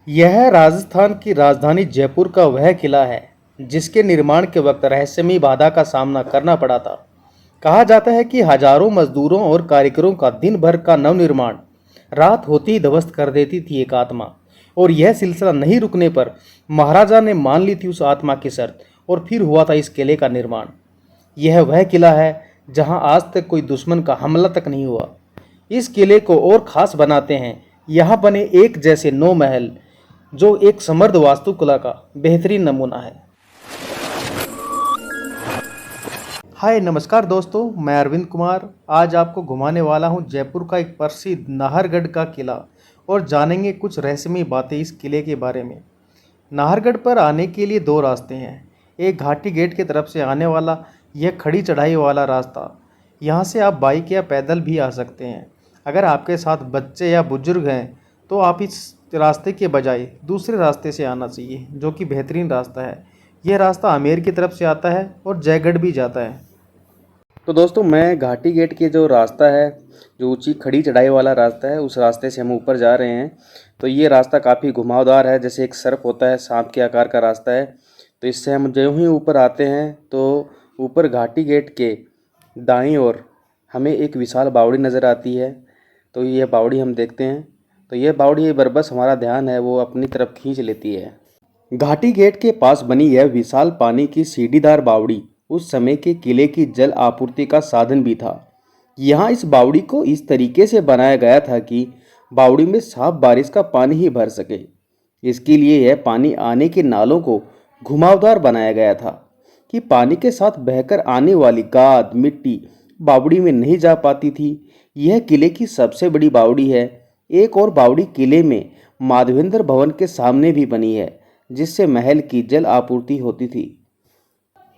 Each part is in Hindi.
यह राजस्थान की राजधानी जयपुर का वह किला है जिसके निर्माण के वक्त रहस्यमयी बाधा का सामना करना पड़ा था। कहा जाता है कि हजारों मजदूरों और कारीगरों का दिन भर का नवनिर्माण रात होते ही ध्वस्त कर देती थी एक आत्मा। और यह सिलसिला नहीं रुकने पर महाराजा ने मान ली थी उस आत्मा की शर्त और फिर हुआ था इस किले का निर्माण। यह वह किला है जहां आज तक कोई दुश्मन का हमला तक नहीं हुआ। इस किले को और खास बनाते हैं यहाँ बने एक जैसे 9 महल, जो एक समृद्ध वास्तुकला का बेहतरीन नमूना है। हाय नमस्कार दोस्तों, मैं अरविंद कुमार आज आपको घुमाने वाला हूँ जयपुर का एक प्रसिद्ध नाहरगढ़ का किला और जानेंगे कुछ रहस्यमयी बातें इस किले के बारे में। नाहरगढ़ पर आने के लिए 2 रास्ते हैं। एक घाटी गेट की तरफ से आने वाला यह खड़ी चढ़ाई वाला रास्ता, यहाँ से आप बाइक या पैदल भी आ सकते हैं। अगर आपके साथ बच्चे या बुजुर्ग हैं तो आप इस रास्ते के बजाय दूसरे रास्ते से आना चाहिए, जो कि बेहतरीन रास्ता है। यह रास्ता आमेर की तरफ से आता है और जयगढ़ भी जाता है। तो दोस्तों, मैं घाटी गेट के जो रास्ता है, जो ऊंची खड़ी चढ़ाई वाला रास्ता है, उस रास्ते से हम ऊपर जा रहे हैं। तो ये रास्ता काफ़ी घुमावदार है, जैसे एक सर्प होता है, सांप के आकार का रास्ता है। तो इससे हम जो ही ऊपर आते हैं तो ऊपर घाटी गेट के दाईं ओर हमें एक विशाल बावड़ी नज़र आती है। तो यह बावड़ी हम देखते हैं, तो यह बावड़ी बरबस हमारा ध्यान है वो अपनी तरफ खींच लेती है। घाटी गेट के पास बनी यह विशाल पानी की सीढ़ीदार बावड़ी उस समय के किले की जल आपूर्ति का साधन भी था। यहाँ इस बावड़ी को इस तरीके से बनाया गया था कि बावड़ी में साफ बारिश का पानी ही भर सके। इसके लिए यह पानी आने के नालों को घुमावदार बनाया गया था कि पानी के साथ बहकर आने वाली गाद मिट्टी बावड़ी में नहीं जा पाती थी। यह किले की सबसे बड़ी बावड़ी है। एक और बावड़ी किले में माधवेंद्र भवन के सामने भी बनी है, जिससे महल की जल आपूर्ति होती थी।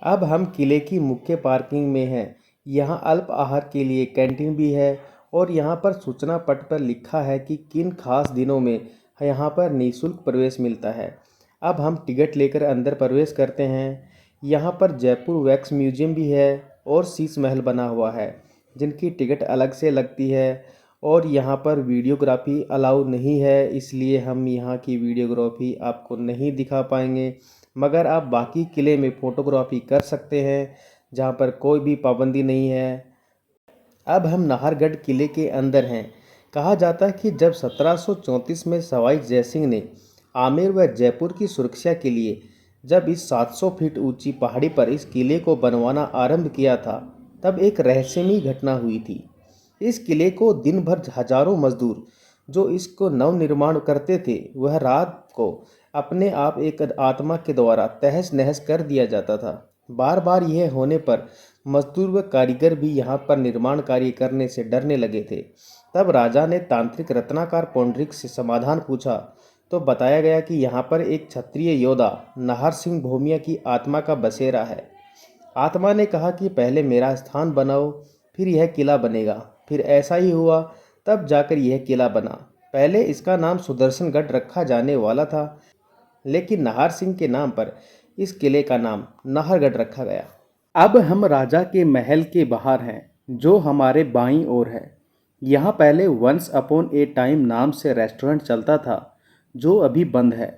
अब हम किले की मुख्य पार्किंग में हैं। यहाँ अल्प आहार के लिए कैंटीन भी है और यहाँ पर सूचना पट पर लिखा है कि किन खास दिनों में यहाँ पर निःशुल्क प्रवेश मिलता है। अब हम टिकट लेकर अंदर प्रवेश करते हैं। यहाँ पर जयपुर वैक्स म्यूजियम भी है और शीश महल बना हुआ है, जिनकी टिकट अलग से लगती है। और यहाँ पर वीडियोग्राफी अलाउ नहीं है, इसलिए हम यहाँ की वीडियोग्राफी आपको नहीं दिखा पाएंगे, मगर आप बाकी किले में फ़ोटोग्राफी कर सकते हैं, जहाँ पर कोई भी पाबंदी नहीं है। अब हम नाहरगढ़ किले के अंदर हैं। कहा जाता है कि जब 1734 में सवाई जयसिंह ने आमेर व जयपुर की सुरक्षा के लिए जब इस 700 फीट ऊंची पहाड़ी पर इस किले को बनवाना आरंभ किया था, तब एक रहस्यमयी घटना हुई थी। इस किले को दिन भर हजारों मजदूर जो इसको नवनिर्माण करते थे, वह रात को अपने आप एक आत्मा के द्वारा तहस नहस कर दिया जाता था। बार बार यह होने पर मजदूर व कारीगर भी यहाँ पर निर्माण कार्य करने से डरने लगे थे। तब राजा ने तांत्रिक रत्नाकर पौंडरिक से समाधान पूछा तो बताया गया कि यहाँ पर एक क्षत्रिय योद्धा नाहर सिंह भोमिया की आत्मा का बसेरा है। आत्मा ने कहा कि पहले मेरा स्थान बनाओ, फिर यह किला बनेगा। फिर ऐसा ही हुआ, तब जाकर यह किला बना। पहले इसका नाम सुदर्शनगढ़ रखा जाने वाला था, लेकिन नाहर सिंह के नाम पर इस किले का नाम नाहरगढ़ रखा गया। अब हम राजा के महल के बाहर हैं, जो हमारे बाईं ओर है। यहाँ पहले वंस अपॉन ए टाइम नाम से रेस्टोरेंट चलता था, जो अभी बंद है।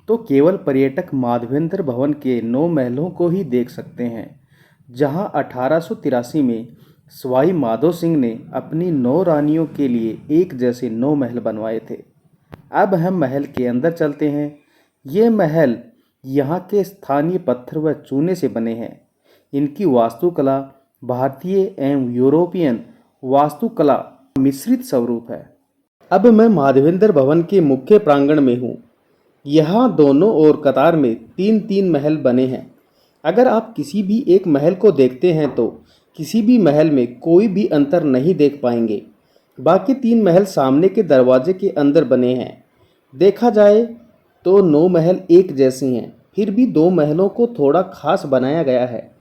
तो केवल पर्यटक माधवेंद्र भवन के 9 महलों को ही देख सकते हैं, जहाँ 1883 में सवाई माधो सिंह ने अपनी 9 रानियों के लिए एक जैसे 9 महल बनवाए थे। अब हम महल के अंदर चलते हैं। ये महल यहाँ के स्थानीय पत्थर व चूने से बने हैं। इनकी वास्तुकला भारतीय एवं यूरोपियन वास्तुकला मिश्रित स्वरूप है। अब मैं माधवेंद्र भवन के मुख्य प्रांगण में हूँ। यहाँ दोनों ओर कतार में 3-3 महल बने हैं। अगर आप किसी भी एक महल को देखते हैं तो किसी भी महल में कोई भी अंतर नहीं देख पाएंगे। बाकी 3 महल सामने के दरवाजे के अंदर बने हैं। देखा जाए तो 9 महल एक जैसे हैं, फिर भी 2 महलों को थोड़ा खास बनाया गया है।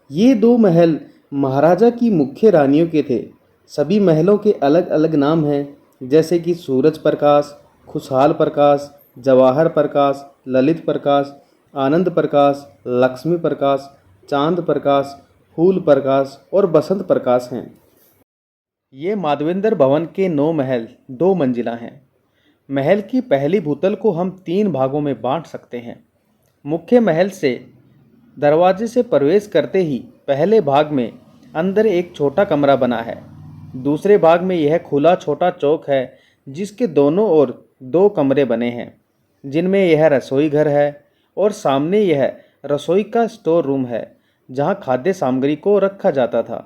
ये 2 महल महाराजा की मुख्य रानियों के थे। सभी महलों के अलग अलग नाम हैं, जैसे कि सूरज प्रकाश, खुशहाल प्रकाश, जवाहर प्रकाश, ललित प्रकाश, आनंद प्रकाश, लक्ष्मी प्रकाश, चांद प्रकाश, फूल प्रकाश और बसंत प्रकाश हैं। ये माधवेंद्र भवन के 9 महल 2 मंजिला हैं। महल की पहली भूतल को हम 3 भागों में बांट सकते हैं। मुख्य महल से दरवाजे से प्रवेश करते ही पहले भाग में अंदर एक छोटा कमरा बना है। दूसरे भाग में यह खुला छोटा चौक है जिसके दोनों ओर 2 कमरे बने हैं, जिनमें यह रसोई घर है और सामने यह रसोई का स्टोर रूम है जहां खाद्य सामग्री को रखा जाता था।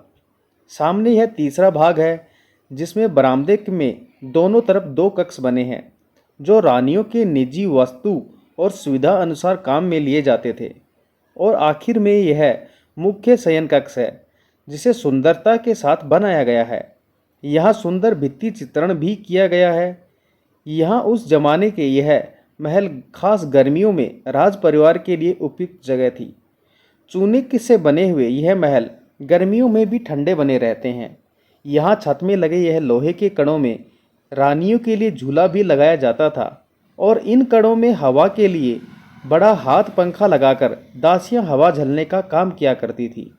सामने यह तीसरा भाग है जिसमें बरामदे में दोनों तरफ 2 कक्ष बने हैं जो रानियों के निजी वस्तु और सुविधा अनुसार काम में लिए जाते थे। और आखिर में यह मुख्य शयन कक्ष है जिसे सुंदरता के साथ बनाया गया है। यहाँ सुंदर भित्ति चित्रण भी किया गया है। यहाँ उस जमाने के यह महल खास गर्मियों में राज परिवार के लिए उपयुक्त जगह थी। चूने से बने हुए यह महल गर्मियों में भी ठंडे बने रहते हैं। यहाँ छत में लगे यह लोहे के कड़ों में रानियों के लिए झूला भी लगाया जाता था और इन कड़ों में हवा के लिए बड़ा हाथ पंखा लगाकर दासियां हवा झलने का काम किया करती थी।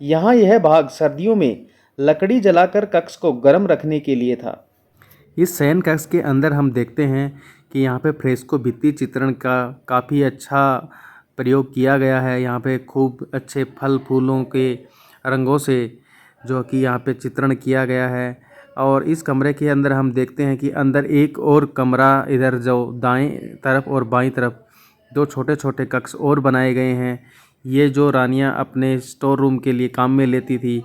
यहाँ यह भाग सर्दियों में लकड़ी जलाकर कक्ष को गर्म रखने के लिए था। इस शयन कक्ष के अंदर हम देखते हैं कि यहाँ पे फ्रेस्को भित्ति चित्रण का काफ़ी अच्छा प्रयोग किया गया है। यहाँ पे खूब अच्छे फल फूलों के रंगों से जो कि यहाँ पे चित्रण किया गया है। और इस कमरे के अंदर हम देखते हैं कि अंदर एक और कमरा, इधर जो दाएं तरफ और बाईं तरफ 2 छोटे छोटे कक्ष और बनाए गए हैं। ये जो रानियां अपने स्टोर रूम के लिए काम में लेती थी,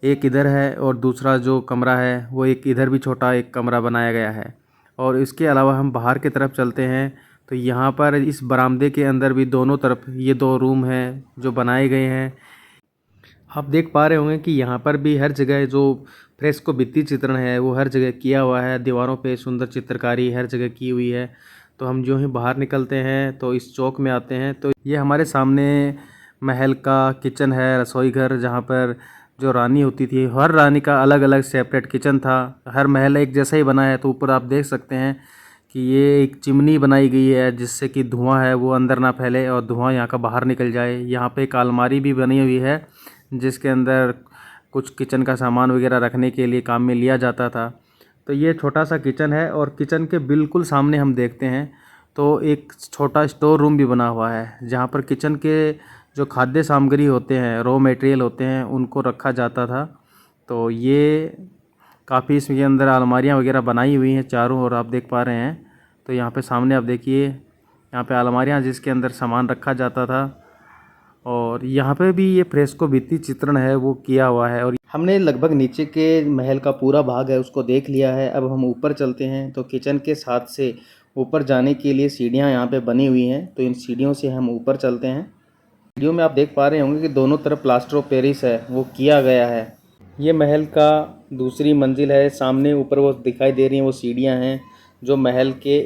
एक इधर है और दूसरा जो कमरा है वो एक इधर भी छोटा एक कमरा बनाया गया है। और इसके अलावा हम बाहर की तरफ चलते हैं तो यहाँ पर इस बरामदे के अंदर भी दोनों तरफ ये 2 रूम हैं जो बनाए गए हैं। आप देख पा रहे होंगे कि यहाँ पर भी हर जगह जो फ्रेस्को भित्ति चित्रण है वो हर जगह किया हुआ है। दीवारों पे सुंदर चित्रकारी हर जगह की हुई है। तो हम जो ही बाहर निकलते हैं तो इस चौक में आते हैं तो ये हमारे सामने महल का किचन है, रसोई घर, जहाँ पर जो रानी होती थी हर रानी का अलग अलग सेपरेट किचन था। हर महल एक जैसा ही बना है। तो ऊपर आप देख सकते हैं कि ये एक चिमनी बनाई गई है जिससे कि धुआं है वो अंदर ना फैले और धुआं यहाँ का बाहर निकल जाए। यहाँ पे एक अलमारी भी बनी हुई है जिसके अंदर कुछ किचन का सामान वगैरह रखने के लिए काम में लिया जाता था। तो ये छोटा सा किचन है और किचन के बिल्कुल सामने हम देखते हैं तो एक छोटा स्टोर रूम भी बना हुआ है जहाँ पर किचन के जो खाद्य सामग्री होते हैं, रॉ मटेरियल होते हैं, उनको रखा जाता था। तो ये काफ़ी इसके अंदर अलमारियाँ वगैरह बनाई हुई हैं चारों ओर आप देख पा रहे हैं। तो यहाँ पे सामने आप देखिए यहाँ पे अलमारियाँ जिसके अंदर सामान रखा जाता था। और यहाँ पे भी ये फ्रेस्को भित्ति चित्रण है वो किया हुआ है। और हमने लगभग नीचे के महल का पूरा भाग है उसको देख लिया है। अब हम ऊपर चलते हैं तो किचन के साथ से ऊपर जाने के लिए सीढ़ियाँ यहाँ पे बनी हुई हैं। तो इन सीढ़ियों से हम ऊपर चलते हैं। वीडियो में आप देख पा रहे होंगे कि दोनों तरफ प्लास्टर ऑफ पेरिस है वो किया गया है। ये महल का दूसरी मंजिल है। सामने ऊपर वो दिखाई दे रही हैं वो सीढ़ियाँ हैं जो महल के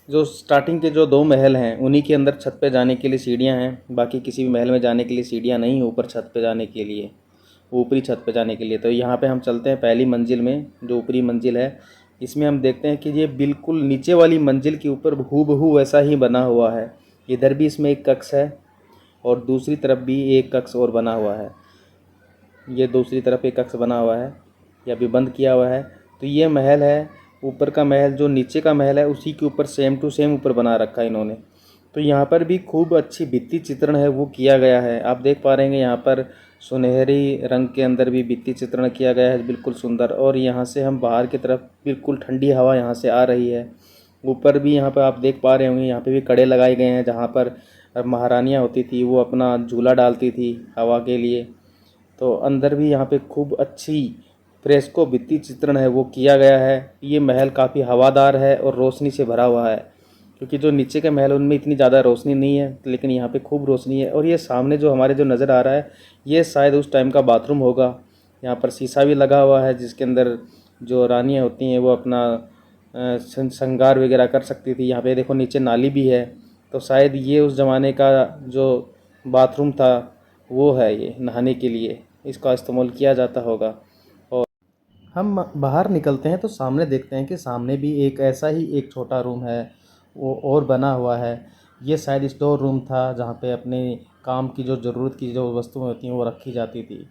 जो स्टार्टिंग के जो 2 महल हैं उन्हीं के अंदर छत पे जाने के लिए सीढ़ियाँ हैं। बाकी किसी भी महल में जाने के लिए सीढ़ियाँ नहीं, ऊपर छत पे जाने के लिए, ऊपरी छत पे जाने के लिए। तो यहाँ पे हम चलते हैं पहली मंजिल में जो ऊपरी मंजिल है। इसमें हम देखते हैं कि ये बिल्कुल नीचे वाली मंजिल के ऊपर हूबहू वैसा ही बना हुआ है। इधर भी इसमें एक कक्ष है और दूसरी तरफ भी एक कक्ष और बना हुआ है। ये दूसरी तरफ एक कक्ष बना हुआ है, यह अभी बंद किया हुआ है। तो ये महल है, ऊपर का महल जो नीचे का महल है उसी के ऊपर सेम टू सेम ऊपर बना रखा है इन्होंने। तो यहाँ पर भी खूब अच्छी भित्ति चित्रण है वो किया गया है। आप देख पा रहे हैं यहाँ पर सुनहरी रंग के अंदर भी भित्ति चित्रण किया गया है, बिल्कुल सुंदर। और यहाँ से हम बाहर की तरफ बिल्कुल ठंडी हवा यहाँ से आ रही है। ऊपर भी यहाँ पर आप देख पा रहे होंगे यहाँ पे भी कड़े लगाए गए हैं जहाँ पर महारानियाँ होती थी वो अपना झूला डालती थी हवा के लिए। तो अंदर भी यहाँ पे खूब अच्छी फ्रेस्को भित्ति चित्रण है वो किया गया है। ये महल काफ़ी हवादार है और रोशनी से भरा हुआ है, क्योंकि जो नीचे के महल उनमें इतनी ज़्यादा रोशनी नहीं है, लेकिन यहाँ पे खूब रोशनी है। और ये सामने जो हमारे जो नज़र आ रहा है ये शायद उस टाइम का बाथरूम होगा। यहाँ पर शीशा भी लगा हुआ है जिसके अंदर जो रानियाँ होती हैं वो अपना श्रृंगार वगैरह कर सकती थी। यहाँ पे देखो नीचे नाली भी है, तो शायद ये उस ज़माने का जो बाथरूम था वो है, ये नहाने के लिए इसका इस्तेमाल किया जाता होगा। और हम बाहर निकलते हैं तो सामने देखते हैं कि सामने भी एक ऐसा ही एक छोटा रूम है वो और बना हुआ है। ये शायद स्टोर रूम था जहाँ पे अपने काम की जो ज़रूरत की जो वस्तुएं होती हैं वो रखी जाती थी।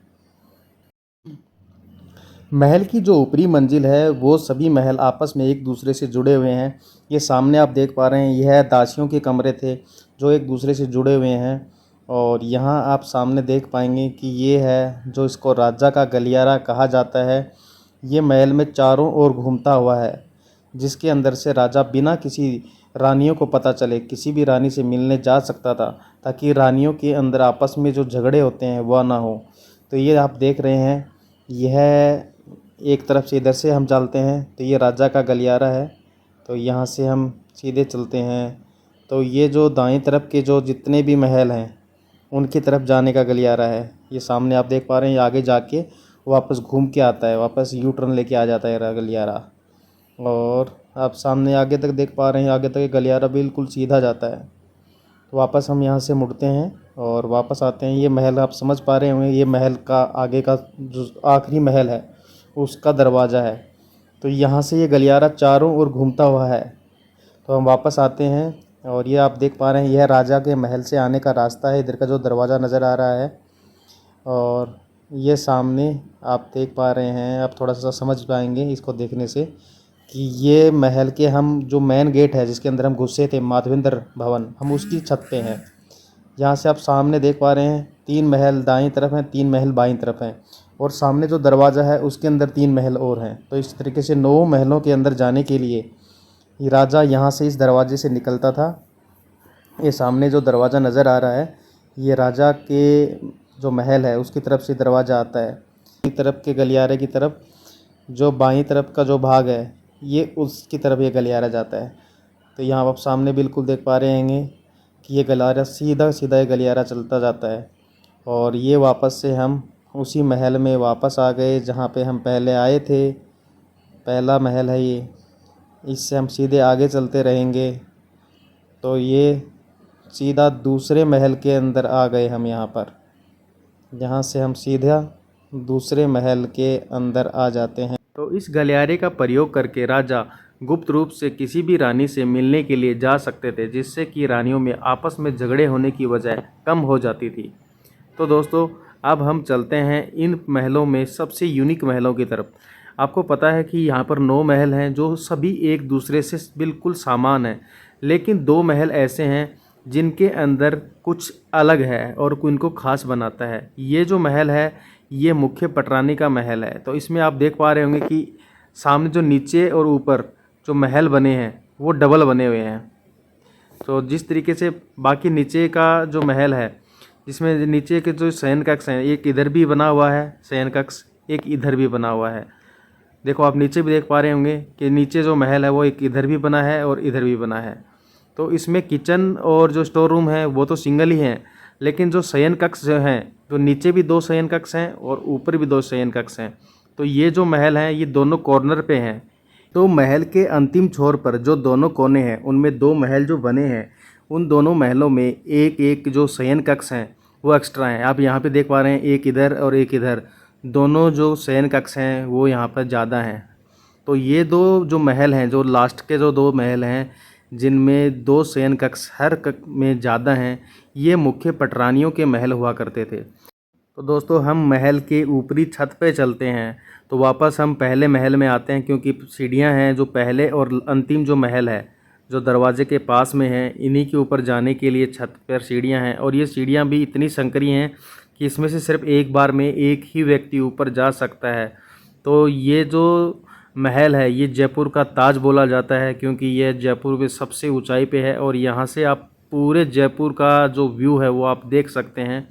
महल की जो ऊपरी मंजिल है वो सभी महल आपस में एक दूसरे से जुड़े हुए हैं। ये सामने आप देख पा रहे हैं, यह दासियों के कमरे थे जो एक दूसरे से जुड़े हुए हैं। और यहाँ आप सामने देख पाएंगे कि ये है जो इसको राजा का गलियारा कहा जाता है। ये महल में चारों ओर घूमता हुआ है, जिसके अंदर से राजा बिना किसी रानियों को पता चले किसी भी रानी से मिलने जा सकता था, ताकि रानियों के अंदर आपस में जो झगड़े होते हैं वह ना हो। तो ये आप देख रहे हैं, यह एक तरफ से इधर से हम चलते हैं तो ये राजा का गलियारा है। तो यहाँ से हम सीधे चलते हैं तो ये जो दाएं तरफ के जो जितने भी महल हैं उनकी तरफ जाने का गलियारा है। ये सामने आप देख पा रहे हैं, ये आगे जाके वापस घूम के आता है, वापस यू टर्न लेके आ जाता है गलियारा। और आप सामने आगे तक देख पा रहे हैं, आगे तक ये गलियारा बिल्कुल सीधा जाता है। तो वापस हम यहाँ से मुड़ते हैं और वापस आते हैं। ये महल आप समझ पा रहे होंगे, ये महल का आगे का जो आखिरी महल है उसका दरवाज़ा है। तो यहाँ से ये गलियारा चारों ओर घूमता हुआ है। तो हम वापस आते हैं और ये आप देख पा रहे हैं, यह राजा के महल से आने का रास्ता है। इधर का जो दरवाज़ा नज़र आ रहा है और ये सामने आप देख पा रहे हैं, आप थोड़ा सा समझ पाएंगे इसको देखने से कि ये महल के हम जो मेन गेट है जिसके अंदर हम घुसे थे माधवेंद्र भवन, हम उसकी छत पे हैं। यहाँ से आप सामने देख पा रहे हैं 3 महल दाईं तरफ हैं, 3 महल बाईं तरफ हैं और सामने जो दरवाज़ा है उसके अंदर 3 महल और हैं। तो इस तरीके से 9 महलों के अंदर जाने के लिए ये राजा यहाँ से इस दरवाजे से निकलता था। ये सामने जो दरवाज़ा नज़र आ रहा है ये राजा के जो महल है उसकी तरफ से दरवाज़ा आता है। इस तरफ के गलियारे की तरफ जो बाईं तरफ का जो भाग है ये उसकी तरफ ये गलियारा जाता है। तो यहाँ आप सामने बिल्कुल देख पा रहे होंगे कि ये गलियारा सीधा सीधा ये गलियारा चलता जाता है। और ये वापस से हम उसी महल में वापस आ गए जहाँ पे हम पहले आए थे। पहला महल है ये, इससे हम सीधे आगे चलते रहेंगे तो ये सीधा दूसरे महल के अंदर आ गए हम यहाँ पर। यहाँ से हम सीधा दूसरे महल के अंदर आ जाते हैं। तो इस गलियारे का प्रयोग करके राजा गुप्त रूप से किसी भी रानी से मिलने के लिए जा सकते थे, जिससे कि रानियों में आपस में झगड़े होने की वजह कम हो जाती थी। तो दोस्तों अब हम चलते हैं इन महलों में सबसे यूनिक महलों की तरफ। आपको पता है कि यहाँ पर 9 महल हैं जो सभी एक दूसरे से बिल्कुल समान हैं, लेकिन 2 महल ऐसे हैं जिनके अंदर कुछ अलग है और इनको खास बनाता है। ये जो महल है ये मुख्य पटरानी का महल है। तो इसमें आप देख पा रहे होंगे कि सामने जो नीचे और ऊपर जो महल बने हैं वो डबल बने हुए हैं। तो जिस तरीके से बाकी नीचे का जो महल है जिसमें नीचे के जो शयन कक्ष हैं, एक इधर भी बना हुआ है शयन कक्ष, एक इधर भी बना हुआ है। देखो आप नीचे भी देख पा रहे होंगे कि नीचे जो महल है वो एक इधर भी बना है और इधर भी बना है। तो इसमें किचन और जो स्टोर रूम है वो तो सिंगल ही हैं, लेकिन जो शयन कक्ष जो हैं तो नीचे भी 2 शयन कक्ष हैं और ऊपर भी 2 शयन कक्ष हैं। तो ये जो महल हैं ये दोनों कॉर्नर पे हैं। तो महल के अंतिम छोर पर जो दोनों कोने हैं उनमें 2 महल जो बने हैं, उन दोनों महलों में एक एक जो शयन कक्ष हैं वो एक्स्ट्रा हैं। आप यहाँ पे देख पा रहे हैं एक इधर और एक इधर, दोनों जो शयन कक्ष हैं वो यहाँ पर ज़्यादा हैं। तो ये 2 जो महल हैं, जो लास्ट के जो 2 महल हैं जिनमें 2 शयन कक्ष हर कक्ष में ज़्यादा हैं, ये मुख्य पटरानियों के महल हुआ करते थे। तो दोस्तों हम महल के ऊपरी छत पे चलते हैं। तो वापस हम पहले महल में आते हैं, क्योंकि सीढ़ियां हैं जो पहले और अंतिम जो महल है जो दरवाजे के पास में है, इन्हीं के ऊपर जाने के लिए छत पर सीढ़ियां हैं। और ये सीढ़ियां भी इतनी संकरी हैं कि इसमें से सिर्फ एक बार में एक ही व्यक्ति ऊपर जा सकता है। तो ये जो महल है ये जयपुर का ताज बोला जाता है, क्योंकि यह जयपुर में सबसे ऊंचाई पे है और यहाँ से आप पूरे जयपुर का जो व्यू है वो आप देख सकते हैं।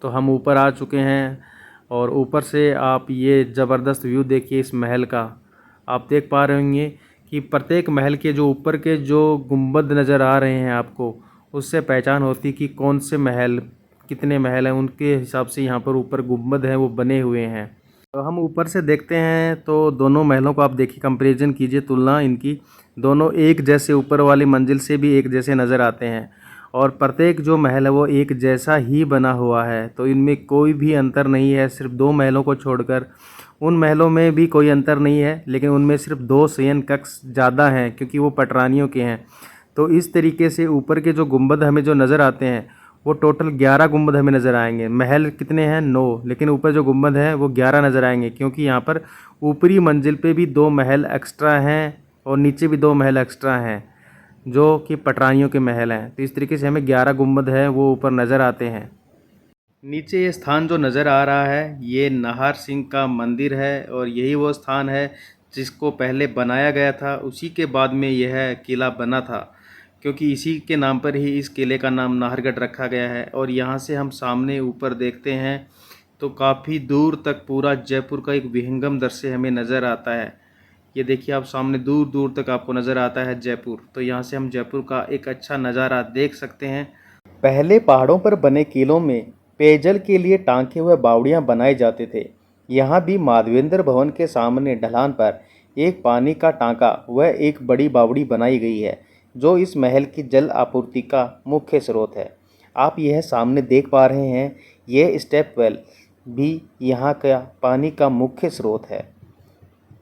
तो हम ऊपर आ चुके हैं और ऊपर से आप ये ज़बरदस्त व्यू देखिए इस महल का। आप देख पा रहे होंगे कि प्रत्येक महल के जो ऊपर के जो गुंबद नज़र आ रहे हैं आपको, उससे पहचान होती कि कौन से महल कितने महल हैं, उनके हिसाब से यहाँ पर ऊपर गुंबद हैं वो बने हुए हैं। तो हम ऊपर से देखते हैं तो दोनों महलों को आप देखिए, कंपैरिजन कीजिए, तुलना इनकी, दोनों एक जैसे ऊपर वाली मंजिल से भी एक जैसे नज़र आते हैं और प्रत्येक जो महल है वो एक जैसा ही बना हुआ है। तो इनमें कोई भी अंतर नहीं है, सिर्फ 2 महलों को छोड़कर उन महलों में भी कोई अंतर नहीं है, लेकिन उनमें सिर्फ 2 शयन कक्ष ज़्यादा हैं क्योंकि वो पटरानियों के हैं। तो इस तरीके से ऊपर के जो गुंबद हमें जो नज़र आते हैं वो टोटल 11 गुंबद हमें नज़र आएंगे। महल कितने हैं? 9, लेकिन ऊपर जो गुंबद हैं वो 11 नज़र आएंगे, क्योंकि यहाँ पर ऊपरी मंजिल पे भी 2 महल एक्स्ट्रा हैं और नीचे भी 2 महल एक्स्ट्रा हैं, जो कि पटरानियों के महल हैं। तो इस तरीके से हमें 11 गुंबद हैं वो ऊपर नज़र आते हैं। नीचे ये स्थान जो नज़र आ रहा है ये नाहर सिंह का मंदिर है, और यही वो स्थान है जिसको पहले बनाया गया था, उसी के बाद में यह किला बना था, क्योंकि इसी के नाम पर ही इस किले का नाम नाहरगढ़ रखा गया है। और यहाँ से हम सामने ऊपर देखते हैं तो काफ़ी दूर तक पूरा जयपुर का एक विहंगम दृश्य हमें नज़र आता है। ये देखिए आप, सामने दूर दूर तक आपको नज़र आता है जयपुर। तो यहाँ से हम जयपुर का एक अच्छा नज़ारा देख सकते हैं। पहले पहाड़ों पर बने किलों में पेयजल के लिए टाँके हुए बावड़ियाँ बनाए जाते थे। यहाँ भी माधवेंद्र भवन के सामने ढलान पर एक पानी का टाँका व एक बड़ी बावड़ी बनाई गई है, जो इस महल की जल आपूर्ति का मुख्य स्रोत है। आप यह सामने देख पा रहे हैं, यह स्टेप वेल भी यहाँ का पानी का मुख्य स्रोत है।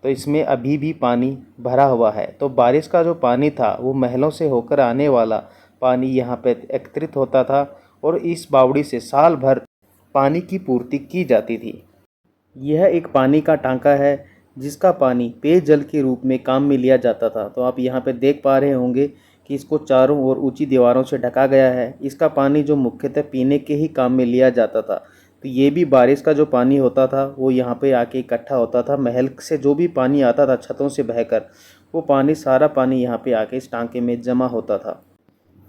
तो इसमें अभी भी पानी भरा हुआ है। तो बारिश का जो पानी था वो महलों से होकर आने वाला पानी यहाँ पे एकत्रित होता था, और इस बावड़ी से साल भर पानी की पूर्ति की जाती थी। यह एक पानी का टांका है जिसका पानी पेयजल के रूप में काम में लिया जाता था। तो आप यहाँ पे देख पा रहे होंगे कि इसको चारों ओर ऊंची दीवारों से ढका गया है। इसका पानी जो मुख्यतः पीने के ही काम में लिया जाता था। तो ये भी बारिश का जो पानी होता था वो यहाँ पे आके इकट्ठा होता था। महल से जो भी पानी आता था छतों से बहकर, वो पानी सारा पानी यहाँ पे आके इस टांके में जमा होता था।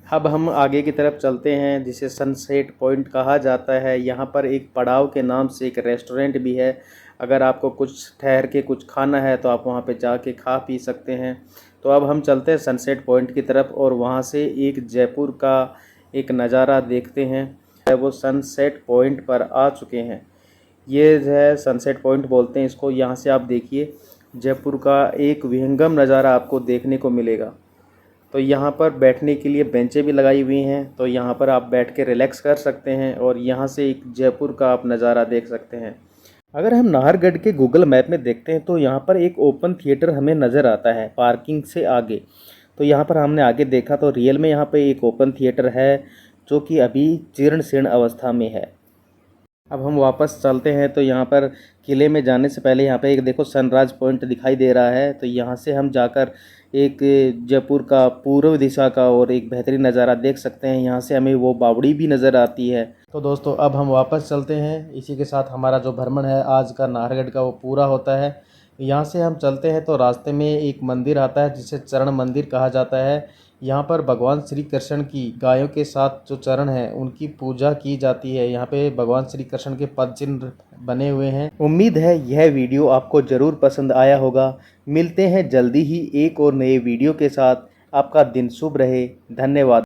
अब हम आगे की तरफ चलते हैं, जिसे सनसेट पॉइंट कहा जाता है। यहाँ पर एक पड़ाव के नाम से एक रेस्टोरेंट भी है। अगर आपको कुछ ठहर के कुछ खाना है तो आप वहाँ पे जाके खा पी सकते हैं। तो अब हम चलते हैं सनसेट पॉइंट की तरफ, और वहाँ से एक जयपुर का एक नज़ारा देखते हैं। वो सनसेट पॉइंट पर आ चुके हैं। ये जो है सनसेट पॉइंट बोलते हैं इसको। यहाँ से आप देखिए जयपुर का एक विहंगम नज़ारा आपको देखने को मिलेगा। तो यहाँ पर बैठने के लिए बेंचें भी लगाई हुई हैं, तो यहाँ पर आप बैठ के रिलैक्स कर सकते हैं और यहाँ से एक जयपुर का आप नज़ारा देख सकते हैं। अगर हम नाहरगढ़ के गूगल मैप में देखते हैं तो यहाँ पर एक ओपन थिएटर हमें नज़र आता है पार्किंग से आगे। तो यहाँ पर हमने आगे देखा तो रियल में यहाँ पे एक ओपन थिएटर है, जो कि अभी जीर्ण शीर्ण अवस्था में है। अब हम वापस चलते हैं, तो यहाँ पर किले में जाने से पहले यहाँ पे एक देखो सनराइज पॉइंट दिखाई दे रहा है। तो यहाँ से हम जाकर एक जयपुर का पूर्व दिशा का और एक बेहतरीन नज़ारा देख सकते हैं। यहाँ से हमें वो बावड़ी भी नज़र आती है। तो दोस्तों अब हम वापस चलते हैं। इसी के साथ हमारा जो भ्रमण है आज का नाहरगढ़ का वो पूरा होता है। यहाँ से हम चलते हैं तो रास्ते में एक मंदिर आता है जिसे चरण मंदिर कहा जाता है। यहाँ पर भगवान श्री कृष्ण की गायों के साथ जो चरण हैं उनकी पूजा की जाती है। यहाँ पे भगवान श्री कृष्ण के पद चिन्ह बने हुए हैं। उम्मीद है यह वीडियो आपको ज़रूर पसंद आया होगा। मिलते हैं जल्दी ही एक और नए वीडियो के साथ। आपका दिन शुभ रहे। धन्यवाद।